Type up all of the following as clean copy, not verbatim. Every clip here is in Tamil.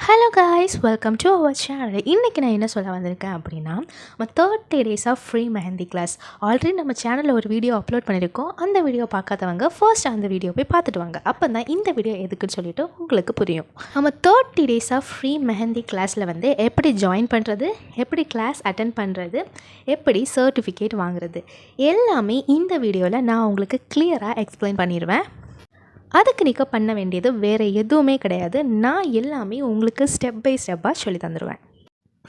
Hello guys, welcome to our channel. இன்றைக்கி நான் என்ன சொல்ல வந்திருக்கேன் அப்படின்னா, நம்ம 30 days of free mehndi class. Already நம்ம சேனலில் ஒரு வீடியோ அப்லோட் பண்ணியிருக்கோம். அந்த வீடியோ பார்க்காதவங்க ஃபர்ஸ்ட் அந்த வீடியோ போய் பார்த்துட்டு வாங்க. அப்போ தான் இந்த வீடியோ எதுக்குன்னு சொல்லிட்டு உங்களுக்கு புரியும். நம்ம 30 டேஸ் ஆஃப் ஃப்ரீ மெஹந்தி கிளாஸில் வந்து எப்படி ஜாயின் பண்ணுறது, எப்படி கிளாஸ் அட்டென்ட் பண்ணுறது, எப்படி சர்டிஃபிகேட் வாங்குறது, எல்லாமே இந்த வீடியோவில் நான் உங்களுக்கு கிளியராக எக்ஸ்பிளைன் பண்ணிடுவேன். அதுக்கு நீங்கள் பண்ண வேண்டியது வேறு எதுவுமே கிடையாது. நான் எல்லாமே உங்களுக்கு ஸ்டெப் பை ஸ்டெப்பாக சொல்லி தந்துடுவேன்.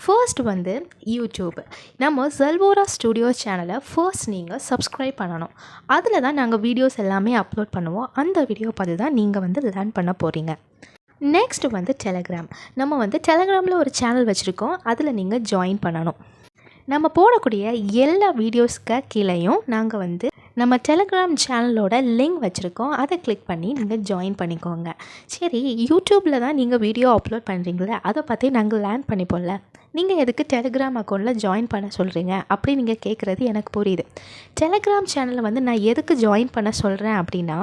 ஃபர்ஸ்ட் வந்து யூடியூப். நம்ம செல்வோரா ஸ்டுடியோ சேனலை ஃபர்ஸ்ட் நீங்கள் சப்ஸ்கிரைப் பண்ணணும். அதில் தான் நாங்கள் வீடியோஸ் எல்லாமே அப்லோட் பண்ணுவோம். அந்த வீடியோ பார்த்து தான் நீங்கள் வந்து லேர்ன் பண்ண போகிறீங்க. நெக்ஸ்ட் வந்து டெலகிராம். நம்ம வந்து டெலகிராமில் ஒரு சேனல் வச்சுருக்கோம். அதில் நீங்கள் ஜாயின் பண்ணணும். நம்ம போடக்கூடிய எல்லா வீடியோஸ்க்கு கீழேயும் நாங்கள் வந்து நம்ம டெலகிராம் சேனலோட லிங்க் வச்சுருக்கோம். அதை கிளிக் பண்ணி நீங்கள் ஜாயின் பண்ணிக்கோங்க. சரி, யூடியூப்பில் தான் நீங்கள் வீடியோ அப்லோட் பண்ணுறீங்களே, அதை பற்றி நாங்கள் லேர்ன் பண்ணிப்போம்ல, நீங்கள் எதுக்கு டெலிகிராம் அக்கௌண்ட்டில் ஜாயின் பண்ண சொல்கிறீங்க அப்படி நீங்கள் கேட்குறது எனக்கு புரியுது. டெலிகிராம் சேனலில் வந்து நான் எதுக்கு ஜாயின் பண்ண சொல்கிறேன் அப்படின்னா,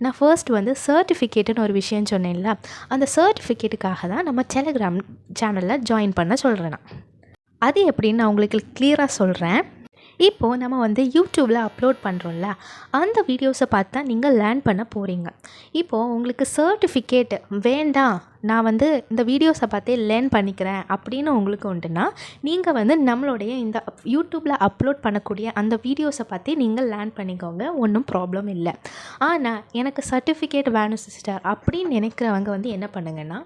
நான் ஃபர்ஸ்ட் வந்து சர்டிஃபிகேட்டுன்னு ஒரு விஷயம் சொன்னேன்ல, அந்த சர்டிஃபிகேட்டுக்காக தான் நம்ம டெலிகிராம் சேனலில் ஜாயின் பண்ண சொல்கிறேன். அது எப்படின்னு நான் உங்களுக்கு கிளியராக சொல்கிறேன். இப்போது நம்ம வந்து யூடியூப்பில் அப்லோட் பண்ணுறோம்ல, அந்த வீடியோஸை பார்த்து தான் நீங்கள் லேர்ன் பண்ண போகிறீங்க. இப்போது உங்களுக்கு சர்டிஃபிகேட் வேண்டாம், நான் வந்து இந்த வீடியோஸை பார்த்தே லேர்ன் பண்ணிக்கிறேன் அப்படின்னு உங்களுக்கு உண்டுன்னா, நீங்கள் வந்து நம்மளுடைய இந்த யூடியூப்பில் அப்லோட் பண்ணக்கூடிய அந்த வீடியோஸை பார்த்தே நீங்கள் லேர்ன் பண்ணிக்கோங்க. ஒன்றும் ப்ராப்ளம் இல்லை. ஆனால் எனக்கு சர்டிஃபிகேட் வேணும் சிஸ்டர் அப்படின்னு நினைக்கிறவங்க வந்து என்ன பண்ணுங்கன்னா,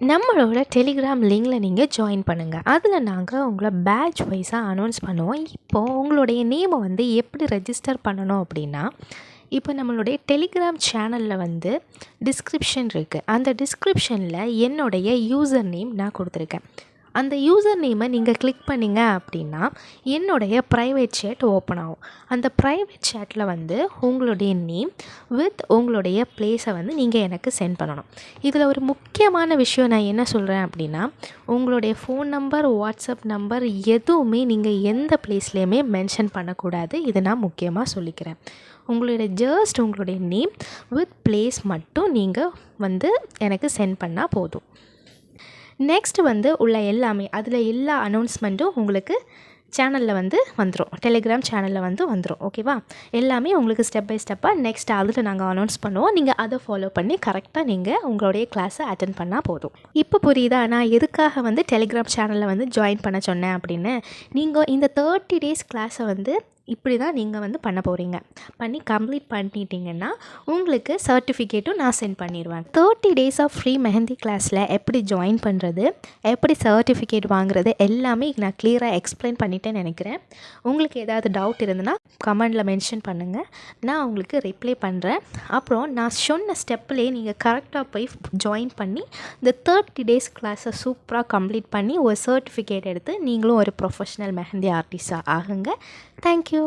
நம்மளோட டெலிகிராம் லிங்கில் நீங்கள் ஜாயின் பண்ணுங்கள். அதில் நாங்கள் உங்களை பேட்ச் வைஸாக அனௌன்ஸ் பண்ணுவோம். இப்போது உங்களுடைய நேமை வந்து எப்படி ரெஜிஸ்டர் பண்ணணும் அப்படின்னா, இப்போ நம்மளுடைய டெலிகிராம் சேனலில் வந்து டிஸ்கிரிப்ஷன் இருக்குது. அந்த டிஸ்கிரிப்ஷனில் என்னுடைய யூசர் நேம் நான் கொடுத்துருக்கேன். அந்த யூசர் நேமை நீங்கள் கிளிக் பண்ணிங்க அப்படின்னா என்னுடைய ப்ரைவேட் சேட் ஓப்பன் ஆகும். அந்த ப்ரைவேட் சேட்டில் வந்து உங்களுடைய நேம் வித் உங்களுடைய ப்ளேஸை வந்து நீங்கள் எனக்கு சென்ட் பண்ணணும். இதில் ஒரு முக்கியமான விஷயம் நான் என்ன சொல்கிறேன் அப்படின்னா, உங்களுடைய ஃபோன் நம்பர், வாட்ஸ்அப் நம்பர் எதுவுமே நீங்கள் எந்த ப்ளேஸ்லேயுமே மென்ஷன் பண்ணக்கூடாது. இதை நான் முக்கியமாக சொல்லிக்கிறேன். உங்களுடைய நேம் வித் ப்ளேஸ் மட்டும் நீங்கள் வந்து எனக்கு சென்ட் பண்ணால் போதும். நெக்ஸ்ட் வந்து உள்ள எல்லாமே, அதில் எல்லா அனௌன்ஸ்மெண்ட்டும் உங்களுக்கு சேனலில் வந்து வந்துடும். டெலிகிராம் சேனலில் வந்து வந்துடும். ஓகேவா? எல்லாமே உங்களுக்கு ஸ்டெப் பை ஸ்டெப்பாக நெக்ஸ்ட் அதில் நாங்கள் அனௌன்ஸ் பண்ணுவோம். நீங்கள் அதை ஃபாலோ பண்ணி கரெக்டாக நீங்கள் உங்களுடைய கிளாஸை அட்டென்ட் பண்ணால் போதும். இப்போ புரியுதா நான் எதுக்காக வந்து டெலிகிராம் சேனலில் வந்து ஜாயின் பண்ண சொன்னேன் அப்படின்னு? நீங்கள் இந்த 30 டேஸ் கிளாஸை வந்து இப்படி தான் நீங்கள் வந்து பண்ண போகிறீங்க. பண்ணி கம்ப்ளீட் பண்ணிட்டீங்கன்னா உங்களுக்கு சர்டிஃபிகேட்டும் நான் சென்ட் பண்ணிடுவேன். 30 டேஸ் ஆஃப் ஃப்ரீ மெஹந்தி கிளாஸில் எப்படி ஜாயின் பண்ணுறது, எப்படி சர்டிஃபிகேட் வாங்குறது எல்லாமே நான் கிளியராக எக்ஸ்பிளைன் பண்ணிட்டேன்னு நினைக்கிறேன். உங்களுக்கு ஏதாவது டவுட் இருந்ததுன்னா கமெண்டில் மென்ஷன் பண்ணுங்கள், நான் உங்களுக்கு ரிப்ளை பண்ணுறேன். அப்புறம் நான் சொன்ன ஸ்டெப்லேயே நீங்கள் கரெக்டாக போய் ஜாயின் பண்ணி இந்த 30 டேஸ் கிளாஸை சூப்பராக கம்ப்ளீட் பண்ணி ஒரு சர்டிஃபிகேட் எடுத்து நீங்களும் ஒரு ப்ரொஃபஷ்னல் மெஹந்தி ஆர்டிஸ்டாக ஆகுங்க. Thank you.